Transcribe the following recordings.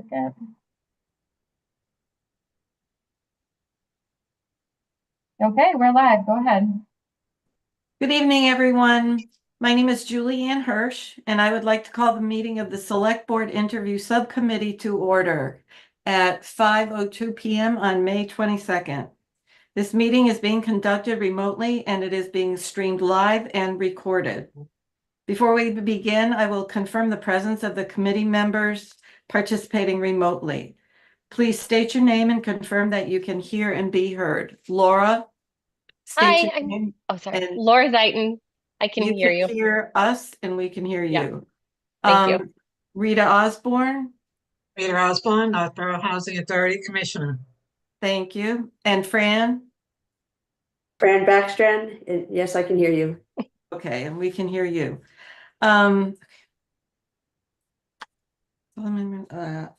second. Okay, we're live. Go ahead. Good evening, everyone. My name is Julianne Hirsch, and I would like to call the meeting of the Select Board Interview Subcommittee to order at 5:02 p.m. on May 22nd. This meeting is being conducted remotely, and it is being streamed live and recorded. Before we begin, I will confirm the presence of the committee members participating remotely. Please state your name and confirm that you can hear and be heard. Laura, state Hi, your name sorry, and Laura Zeiton. I can you hear can you. hear us and we can hear Yeah, you. thank you. Rita Osborne, Rita Osborne, Northborough Housing Authority Commissioner. thank you. And Fran, Backstrand, and yes, I can hear you. okay, and we can hear you. All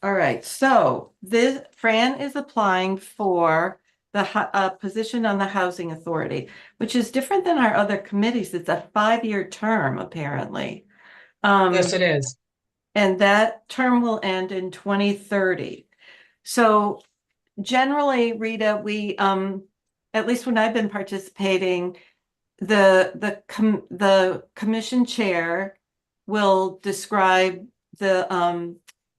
right, so this Fran is applying for the position on the Housing Authority, which is different than our other committees. It's a 5-year term, apparently. Yes, it is. And that term will end in 2030. So generally, Rita, we at least when I've been participating, the commission chair will describe the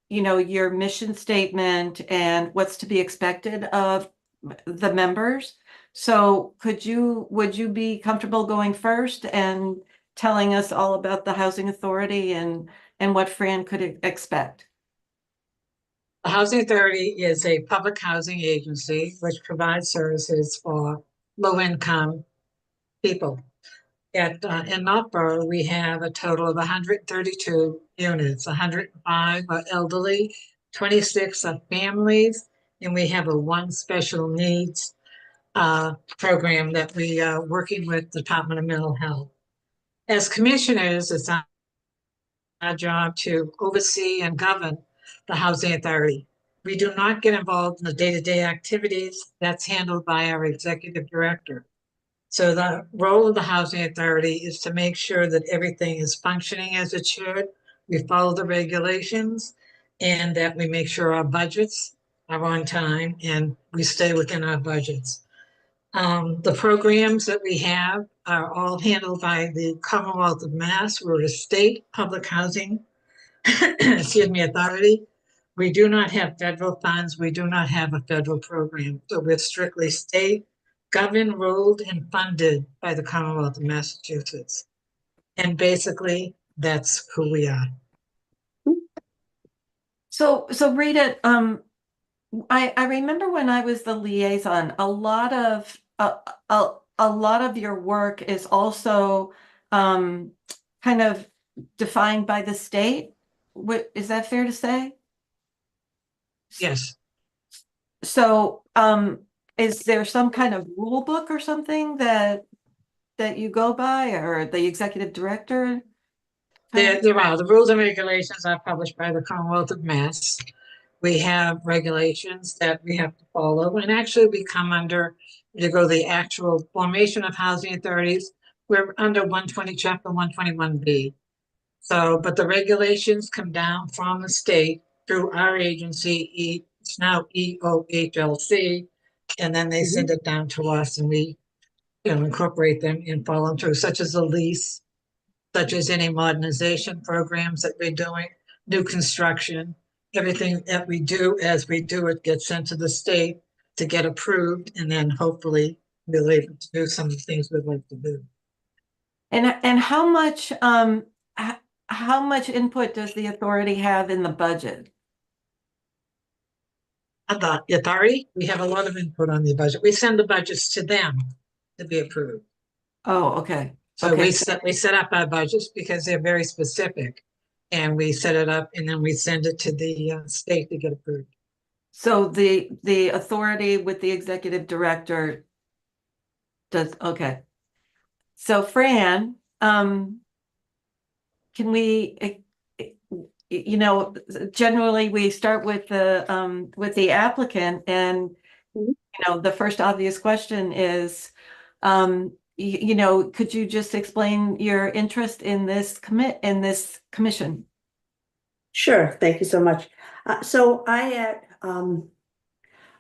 your mission statement and what's to be expected of the members. So would you be comfortable going first and telling us all about the Housing Authority and what Fran could expect? The Housing Authority is a public housing agency which provides services for low-income people. In Northborough, we have a total of 132 units, 105 are elderly, 26 are families, and we have a one special needs program that we are working with the Department of Mental Health. As commissioners, it's our job to oversee and govern the Housing Authority. We do not get involved in the day-to-day activities. That's handled by our executive director. So the role of the Housing Authority is to make sure that everything is functioning as it should. We follow the regulations and that we make sure our budgets are on time and we stay within our budgets. The programs that we have are all handled by the Commonwealth of Mass. We're a state public housing authority. We do not have federal funds. We do not have a federal program. So we're strictly state, governed, ruled, and funded by the Commonwealth of Massachusetts. And basically, that's who we are. So Rita, I remember when I was the liaison, a lot of your work is also kind of defined by the state. Is that fair to say? Yes. So is there some kind of rule book or something that you go by, or the executive director? There are. The rules and regulations are published by the Commonwealth of Mass. We have regulations that we have to follow, and actually we come under, to go the actual formation of housing authorities, we're under 120, chapter 121B. So, but the regulations come down from the state through our agency, it's now EOHLC, and then they send it down to us and we incorporate them and follow them through, such as a lease, such as any modernization programs that we're doing, new construction. Everything that we do as we do it gets sent to the state to get approved, and then hopefully we'll be able to do some of the things we'd like to do. And how much input does the authority have in the budget? About the authority, we have a lot of input on the budget. We send the budgets to them to be approved. Oh, okay. So okay. we set up our budgets because they're very specific, and we set it up and then we send it to the state to get approved. So the authority with the executive director does, okay. So Fran, can we, generally we start with the applicant, and the first obvious question is, could you just explain your interest in this commission? Sure, thank you so much. So I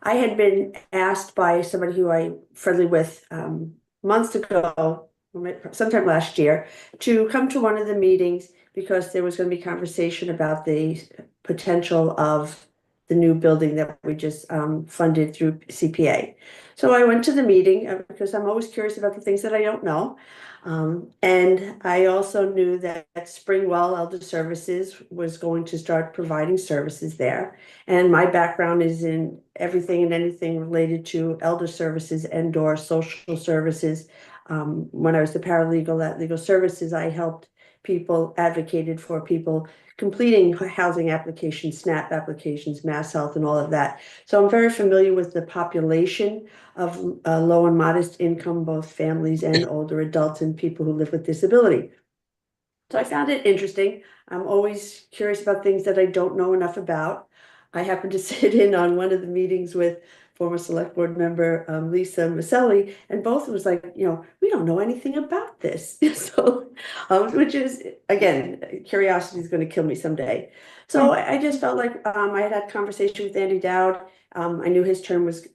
had been asked by somebody who I friendly with months ago, sometime last year, to come to one of the meetings because there was going to be conversation about the potential of the new building that we just funded through CPA. So I went to the meeting because I'm always curious about the things that I don't know. And I also knew that Springwell Elder Services was going to start providing services there. And my background is in everything and anything related to elder services and/or social services. When I was the paralegal at Legal Services, I helped people, advocated for people completing housing applications, SNAP applications, Mass Health, and all of that. So I'm very familiar with the population of low and modest income, both families and older adults and people who live with disability. So I found it interesting. I'm always curious about things that I don't know enough about. I happened to sit in on one of the meetings with former select board member Lisa Maselli, and both was like, we don't know anything about this. So, which is, again, curiosity is going to kill me someday. So I just felt like I had conversation with Andy Dowd. I knew his term was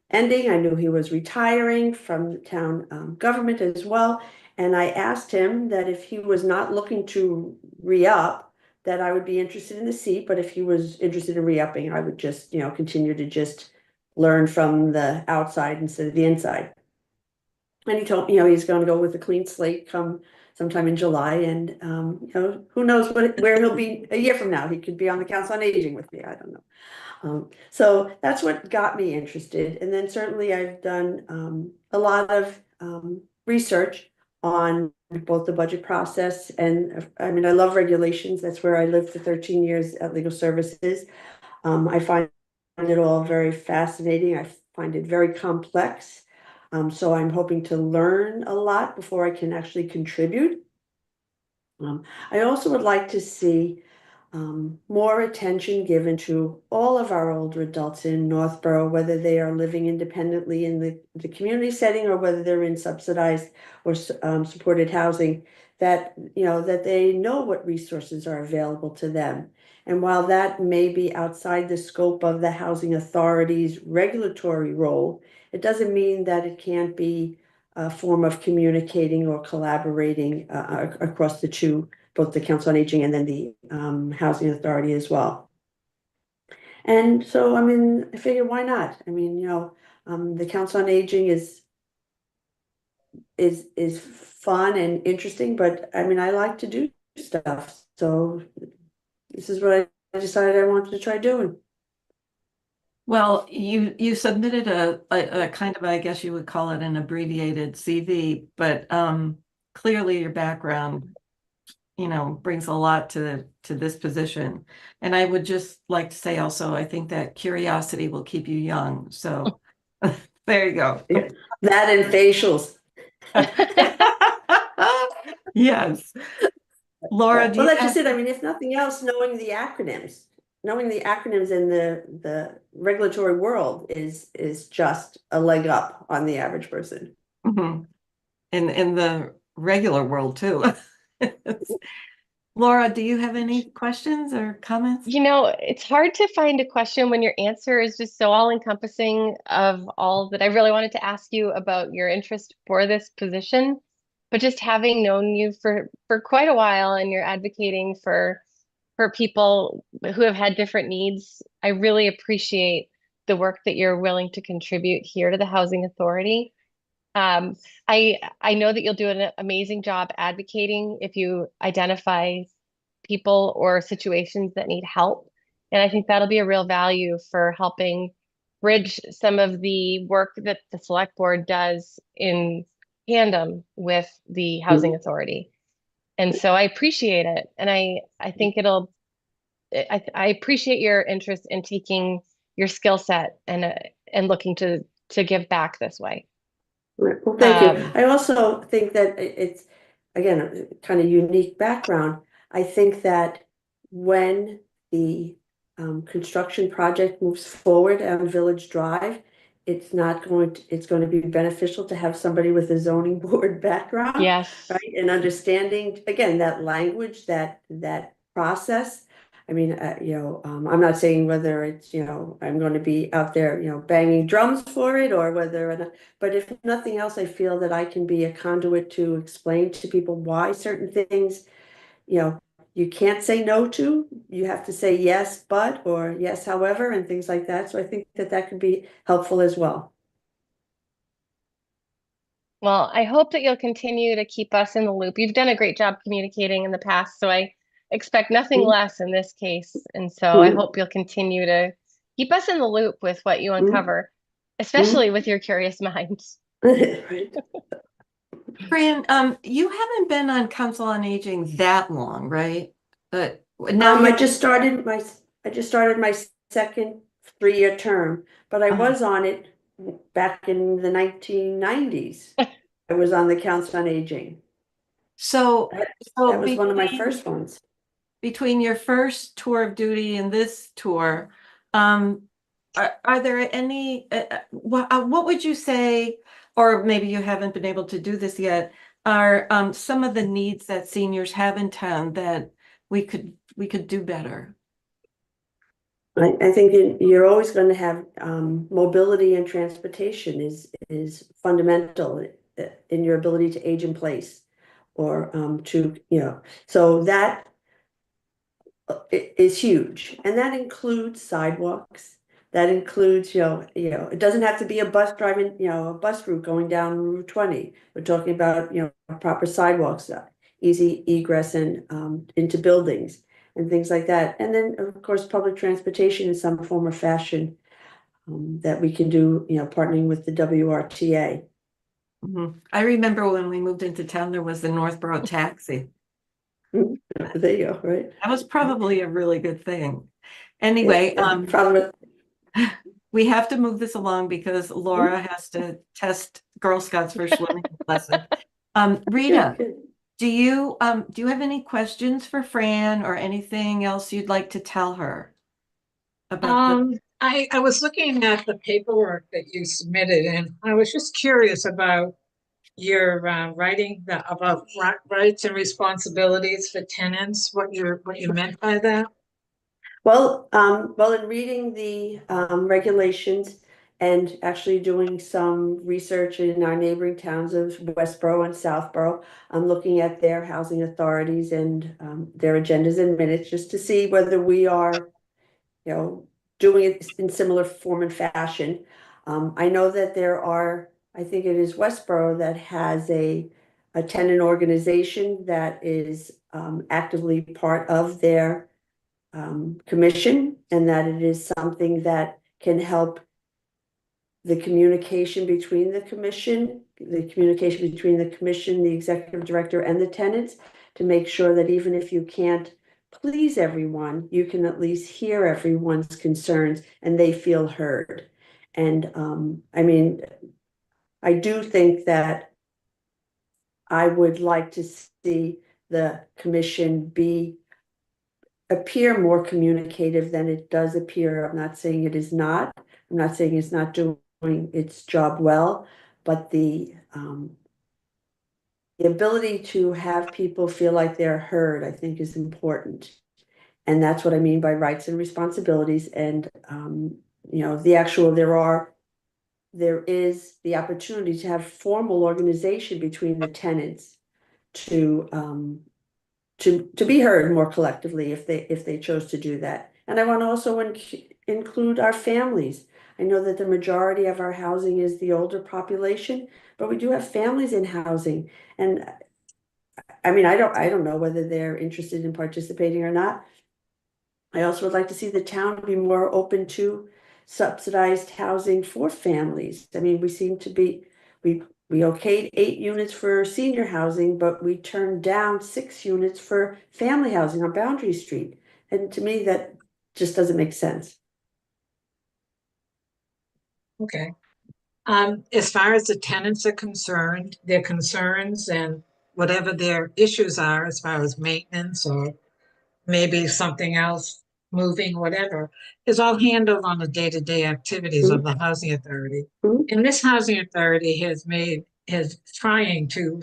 ending. I knew he was retiring from town government as well. And I asked him that if he was not looking to re-up, that I would be interested in the seat, but if he was interested in re-upping, I would just, continue to just learn from the outside instead of the inside. And he told me, he's going to go with a clean slate come sometime in July, and who knows where he'll be a year from now. He could be on the Council on Aging with me. I don't know. So that's what got me interested. And then certainly I've done a lot of research on both the budget process and I mean, I love regulations. That's where I lived for 13 years at Legal Services. I find it all very fascinating. I find it very complex. So I'm hoping to learn a lot before I can actually contribute. I also would like to see more attention given to all of our older adults in Northborough, whether they are living independently in the community setting or whether they're in subsidized or supported housing, that that they know what resources are available to them. And while that may be outside the scope of the housing authority's regulatory role, it doesn't mean that it can't be a form of communicating or collaborating across the two, both the Council on Aging and then the Housing Authority as well. And so, I mean, I figured why not? I mean, the Council on Aging is fun and interesting, but I mean, I like to do stuff. So this is what I decided I wanted to try doing. Well, you submitted a kind of, I guess you would call it an abbreviated CV, but clearly your background, brings a lot to this position. And I would just like to say also, I think that curiosity will keep you young. So there you go. Yeah. That and facials. Yes. Laura, do Well, you that's have? just it. I mean, if nothing else, knowing the acronyms in the regulatory world is just a leg up on the average person. Mhm. In the regular world too. Laura, do you have any questions or comments? It's hard to find a question when your answer is just so all-encompassing of all that I really wanted to ask you about your interest for this position. But just having known you for quite a while and you're advocating for people who have had different needs, I really appreciate the work that you're willing to contribute here to the Housing Authority. Um, I know that you'll do an amazing job advocating if you identify people or situations that need help. And I think that'll be a real value for helping bridge some of the work that the select board does in tandem with the Housing Authority. And so I appreciate it. And I think I appreciate your interest in taking your skill set and looking to give back this way. Right. Well, thank you. Um, I also think that it's, again, a kind of unique background. I think that when the construction project moves forward on Village Drive, it's going to be beneficial to have somebody with a zoning board background, yes. right? And understanding, again, that language, that process. I mean, I'm not saying whether it's, I'm going to be out there, banging drums for it or whether, but if nothing else, I feel that I can be a conduit to explain to people why certain things, you can't say no to, you have to say yes, but, or yes, however, and things like that. So I think that that could be helpful as well. Well, I hope that you'll continue to keep us in the loop. You've done a great job communicating in the past, so I expect nothing Mhm. less in this case. And so I hope you'll continue to keep us in the loop with what you uncover, especially with your curious minds. Right. Fran, you haven't been on Council on Aging that long, right? But now I you're, just started my second 3-year term, but I was on it back in the 1990s. I was on the Council on Aging. so, That so was one of my between, first ones. between your first tour of duty and this tour, um, are there any, what would you say, or maybe you haven't been able to do this yet, are some of the needs that seniors have in town that we could do better? I think you're always going to have mobility and transportation is fundamental in your ability to age in place or so that is huge, and that includes sidewalks. That includes, it doesn't have to be a bus driving, a bus route going down Route 20. We're talking about, proper sidewalks, easy egress and into buildings and things like that. And then, of course, public transportation in some form or fashion that we can do, partnering with the WRTA. Mhm. I remember when we moved into town, there was the Northborough taxi. There you go, right? That was probably a really good thing. Anyway, Problem we have to move this along because Laura has to test Girl Scouts for swimming lesson. Rita, do you have any questions for Fran or anything else you'd like to tell her about I was looking at the paperwork that you submitted, and I was just curious about your writing about rights and responsibilities for tenants, what you meant by that. Well, in reading the regulations and actually doing some research in our neighboring towns of Westborough and Southborough, I'm looking at their housing authorities and their agendas and minutes just to see whether we are, doing it in similar form and fashion. I know that there are, I think it is Westborough that has a tenant organization that is actively part of their commission, and that it is something that can help the communication between the commission, the executive director, and the tenants to make sure that even if you can't please everyone, you can at least hear everyone's concerns and they feel heard. And I mean, I do think that I would like to see the commission appear more communicative than it does appear. I'm not saying it is not. I'm not saying it's not doing its job well, but the ability to have people feel like they're heard, I think, is important. And that's what I mean by rights and responsibilities. And there is the opportunity to have formal organization between the tenants to be heard more collectively if they chose to do that. And I want to also include our families. I know that the majority of our housing is the older population, but we do have families in housing. And I mean, I don't know whether they're interested in participating or not. I also would like to see the town be more open to subsidized housing for families. I mean, we seem to be, we okayed 8 units for senior housing, but we turned down 6 units for family housing on Boundary Street. And to me, that just doesn't make sense. Okay. As far as the tenants are concerned, their concerns and whatever their issues are, as far as maintenance or maybe something else, moving, whatever, is all handled on the day-to-day activities of the housing authority. Mhm. And this housing authority is trying to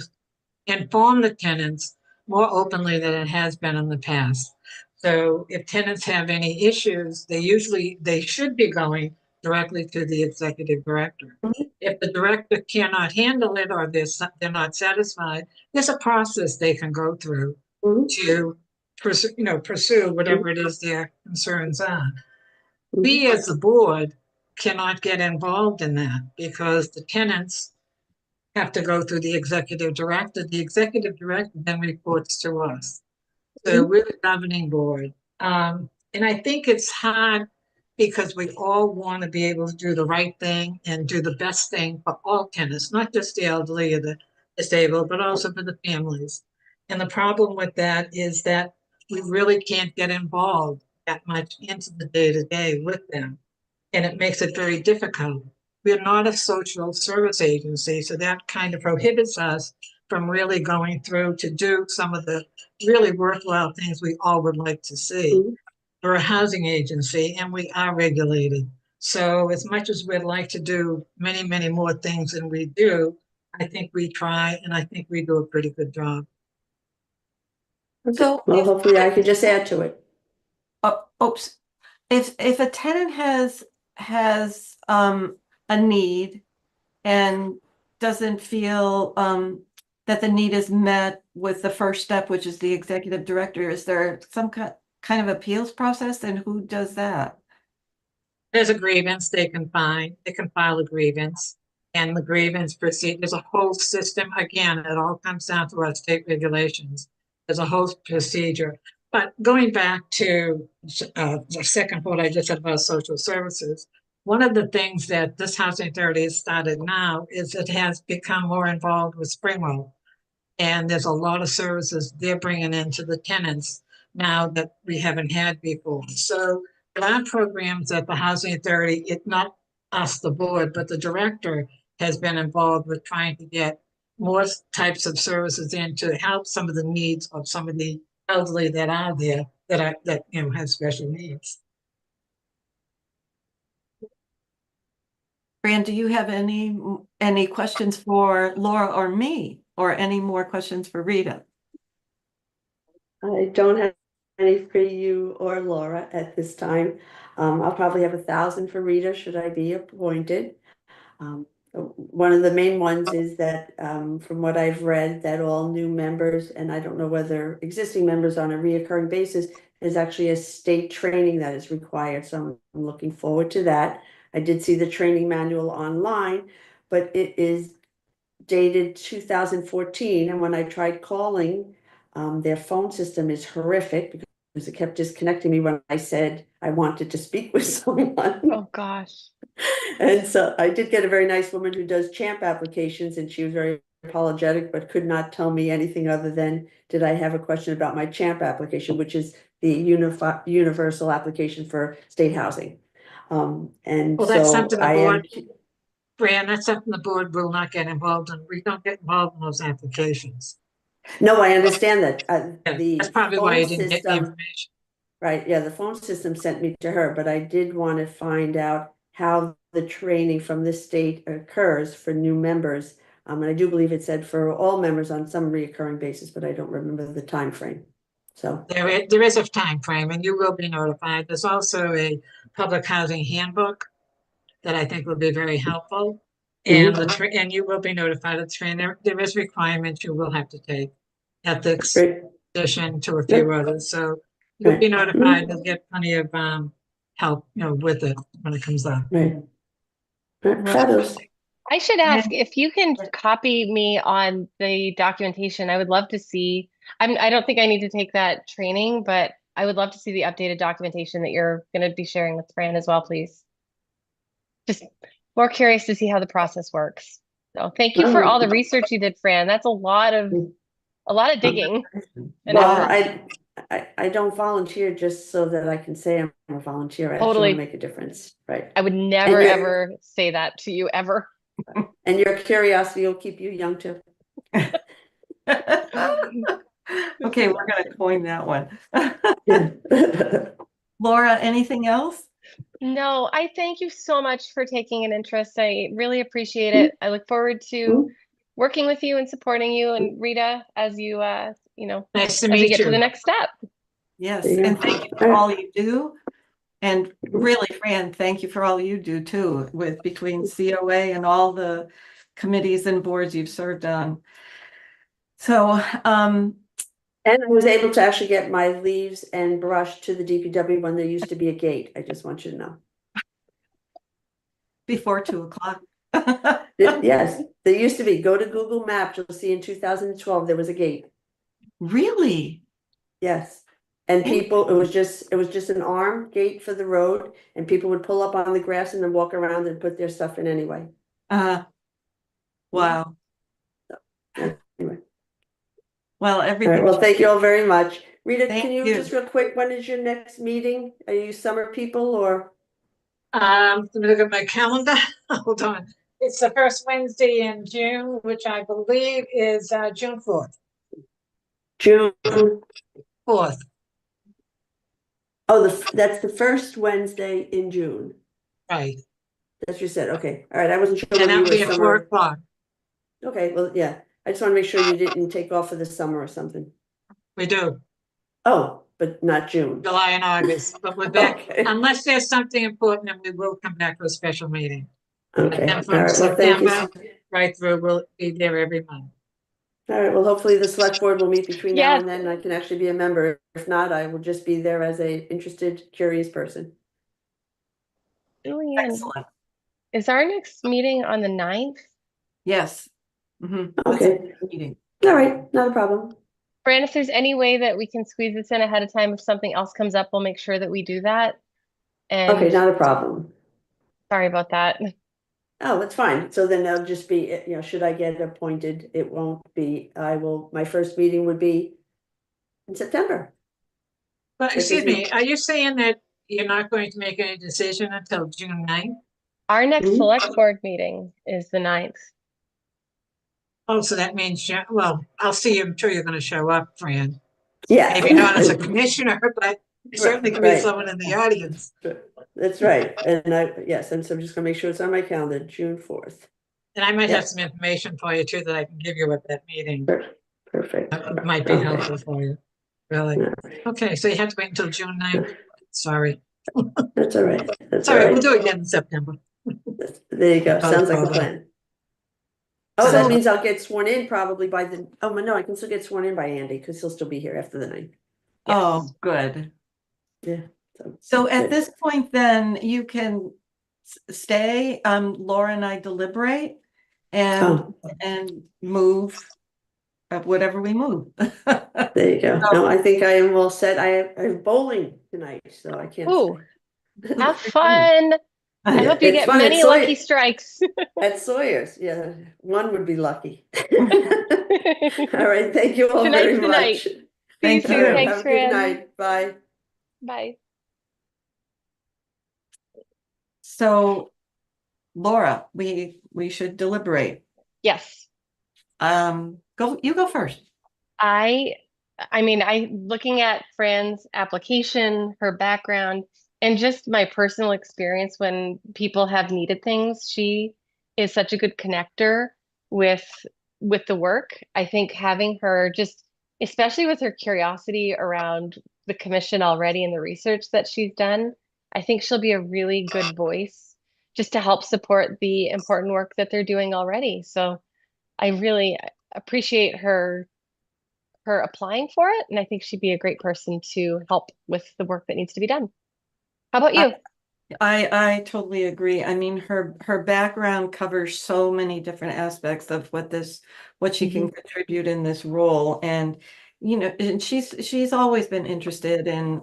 inform the tenants more openly than it has been in the past. So if tenants have any issues, they should be going directly to the executive director. If the director cannot handle it or they're not satisfied, there's a process they can go through Mhm. to pursue whatever it is their concerns are. We as the board cannot get involved in that because the tenants have to go through the executive director. The executive director then reports to us. So we're the governing board. And I think it's hard because we all want to be able to do the right thing and do the best thing for all tenants, not just the elderly or the disabled, but also for the families. And the problem with that is that we really can't get involved that much into the day-to-day with them. And it makes it very difficult. We're not a social service agency, so that kind of prohibits us from really going through to do some of the really worthwhile things we all would like to see. Mhm. We're a housing agency and we are regulated. So as much as we'd like to do many, many more things than we do, I think we try and I think we do a pretty good job. So Well, if, hopefully I can just add to it. oops, if a tenant has a need and doesn't feel that the need is met with the first step, which is the executive director, is there some kind of appeals process, and who does that? There's a grievance they can file a grievance. And the grievance proceed, there's a whole system. Again, it all comes down to our state regulations. There's a whole procedure. But going back to the second point I just said about social services, one of the things that this housing authority has started now is it has become more involved with Springwell. And there's a lot of services they're bringing into the tenants now that we haven't had before. So there are programs at the housing authority, it's not us, the board, but the director has been involved with trying to get more types of services in to help some of the needs of some of the elderly that are there that have special needs. Fran, do you have any questions for Laura or me, or any more questions for Rita? I don't have any for you or Laura at this time. I'll probably have 1,000 for Rita should I be appointed. One of the main ones is that, from what I've read, that all new members, and I don't know whether existing members on a reoccurring basis, is actually a state training that is required. So I'm looking forward to that. I did see the training manual online, but it is dated 2014. And when I tried calling, their phone system is horrific because it kept disconnecting me when I said I wanted to speak with someone. Oh, gosh. And so I did get a very nice woman who does CHAMP applications, and she was very apologetic, but could not tell me anything other than, did I have a question about my CHAMP application, which is the universal application for state housing. And Well, that's so something the I am, board, Fran, that's something the board will not get involved in. We don't get involved in those applications. no, I understand that. Yeah, The that's probably why phone you didn't get the system, information. right, yeah, the phone system sent me to her, but I did want to find out how the training from this state occurs for new members. And I do believe it said for all members on some reoccurring basis, but I don't remember the time frame. So, There is a time frame, and you will be notified. There's also a public housing handbook that I think will be very helpful. And and you will be notified of the training. There is requirements you will have to take, ethics, great, addition to a few others. So you'll right, be notified. You'll get plenty of help, with it when it comes up. right. Fabulous. I should ask if you can copy me on the documentation. I would love to see. I don't think I need to take that training, but I would love to see the updated documentation that you're going to be sharing with Fran as well, please. Just more curious to see how the process works. So thank you for all the research you did, Fran. That's a lot of digging and Well, effort. I don't volunteer just so that I can say I'm a volunteer. I actually want to Totally. make a difference, right? I would never, ever say that to you ever. And your curiosity will keep you young too. Okay, we're gonna coin that one. Yeah. Laura, anything else? No, I thank you so much for taking an interest. I really appreciate it. I look forward to working with you and supporting you and Rita as you, Nice to as we meet get to the you. next step. Yes, There you and go. thank you for all you do. And really, Fran, thank you for all you do too, with between COA and all the committees and boards you've served on. So, And I was able to actually get my leaves and brush to the DPW when there used to be a gate. I just want you to know. before 2 o'clock. Yes, there used to be. Go to Google Maps. You'll see in 2012 there was a gate. Really? Yes. And people, it was just an arm gate for the road, and people would pull up on the grass and then walk around and put their stuff in anyway. Wow. Anyway. Well, All right, everything. well, thank you all very much. Rita, Thank can you you. just real quick, when is your next meeting? Are you summer people or? Let me look at my calendar. Hold on. It's the first Wednesday in June, which I believe is June 4th. June? 4th. Oh, that's the first Wednesday in June. Right. That's what you said. Okay. All right. I wasn't sure And whether you that'll were be at 4 summer. o'clock. Okay, well, yeah. I just want to make sure you didn't take off for the summer or something. We do, Oh, but not June. July and August, but we're back. Okay. Unless there's something important, then we will come back to a special meeting. Okay. then All from right. Well, thank you. September right through, we'll be there every month. All right. Well, hopefully the select board will meet between now Yes. and then. I can actually be a member. If not, I will just be there as a interested, curious person. Julian, Excellent. is our next meeting on the 9th? Yes. Mhm. Okay. Meeting. All right. Not a problem. Fran, if there's any way that we can squeeze this in ahead of time, if something else comes up, we'll make sure that we do that. And Okay. Not a problem. sorry about that. Oh, that's fine. So then there'll just be, should I get appointed, it won't be, my first meeting would be in September. But That excuse gives me, are you saying that you're not going to make any decision until June 9th? Our next Mhm. select board meeting is the 9th. Oh, so that means, well, I'll see you. I'm sure you're going to show up, Fran. Yeah. Maybe not as a commissioner, but certainly could be Right. someone in the audience. That's right. And yes, and so I'm just gonna make sure it's on my calendar, June 4th. And I might Yeah. have some information for you too that I can give you at that meeting. Perfect. It might be Okay. helpful for you, really. Yeah. Okay, so you have to wait until June 9th. Sorry. That's all right. That's All all right, we'll right. do it again in September. There you go. Not a Sounds like a problem. plan. Oh, So- that means I'll get sworn in probably by no, I can still get sworn in by Andy because he'll still be here after the 9th. Oh, good. Yeah. So at good. this point, then you can stay. Laura and I deliberate and move whatever we move. There you go. No, I think I am all set. I have bowling tonight, so I can't Ooh, stay. have fun. I hope you It's get fun. many It's lucky Sawyer- strikes. At Sawyer's. Yeah, one would be lucky. All right. Thank you all Tonight's very the night. much. Thank See All you. right, you. Thanks, have a good Fran. night. Bye. Bye. So, Laura, we should deliberate. Yes. You go first. Looking at Fran's application, her background, and just my personal experience when people have needed things, she is such a good connector with the work. I think having her just, especially with her curiosity around the commission already and the research that she's done, I think she'll be a really good voice just to help support the important work that they're doing already. So I really appreciate her applying for it, and I think she'd be a great person to help with the work that needs to be done. How about you? I totally agree. I mean, her background covers so many different aspects of what she can contribute in this role. And, and she's always been interested in,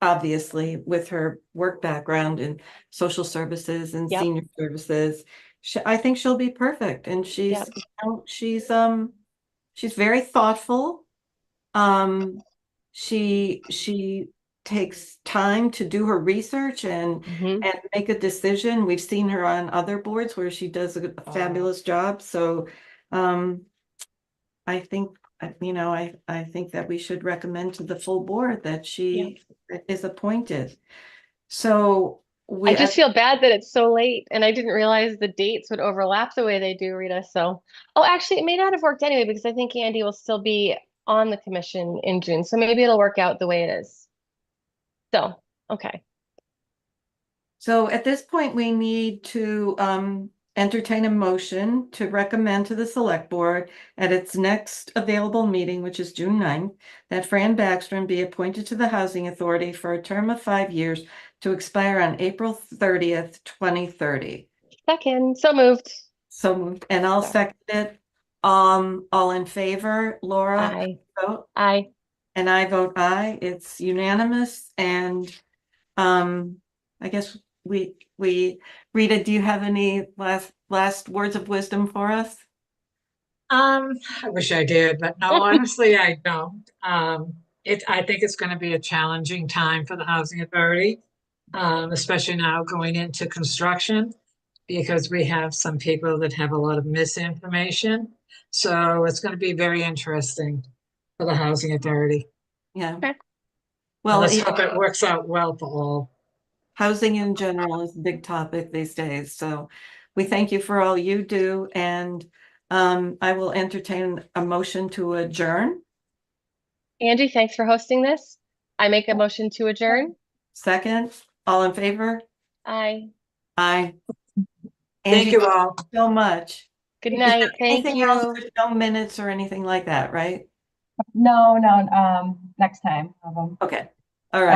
obviously with her work background in social services and Yep. senior services. I think she'll be perfect. And Yep. she's very thoughtful. She takes time to do her research and make a decision. We've seen her on other boards where she does a fabulous job. So I think I think that we should recommend to the full board that she is appointed. So I just feel bad that it's so late and I didn't realize the dates would overlap the way they do, Rita. So, oh, actually, it may not have worked anyway because I think Andy will still be on the commission in June. So maybe it'll work out the way it is. So, okay. So at this point, we need to entertain a motion to recommend to the select board at its next available meeting, which is June 9th, that Fran Backstrom be appointed to the Housing Authority for a term of 5 years to expire on April 30th, 2030. Second, so moved. So moved, and I'll Sorry. second it. All in favor, Laura? Aye. Vote, Aye. and I vote aye. It's unanimous, and I guess we Rita, do you have any last words of wisdom for us? I wish I did, but no, honestly, I don't. I think it's going to be a challenging time for the Housing Authority, especially now going into construction, because we have some people that have a lot of misinformation. So it's going to be very interesting for the Housing Authority. Yeah. Okay. Well, Let's hope it works out well for all. housing in general is a big topic these days, so we thank you for all you do, and I will entertain a motion to adjourn. Angie, thanks for hosting this. I make a motion to adjourn. Second, all in favor? Aye. Aye. Thank Angie, you all. so much. Good Is there night. Thank anything else? you. There's no minutes or anything like that, right? No, next time. Okay, all right.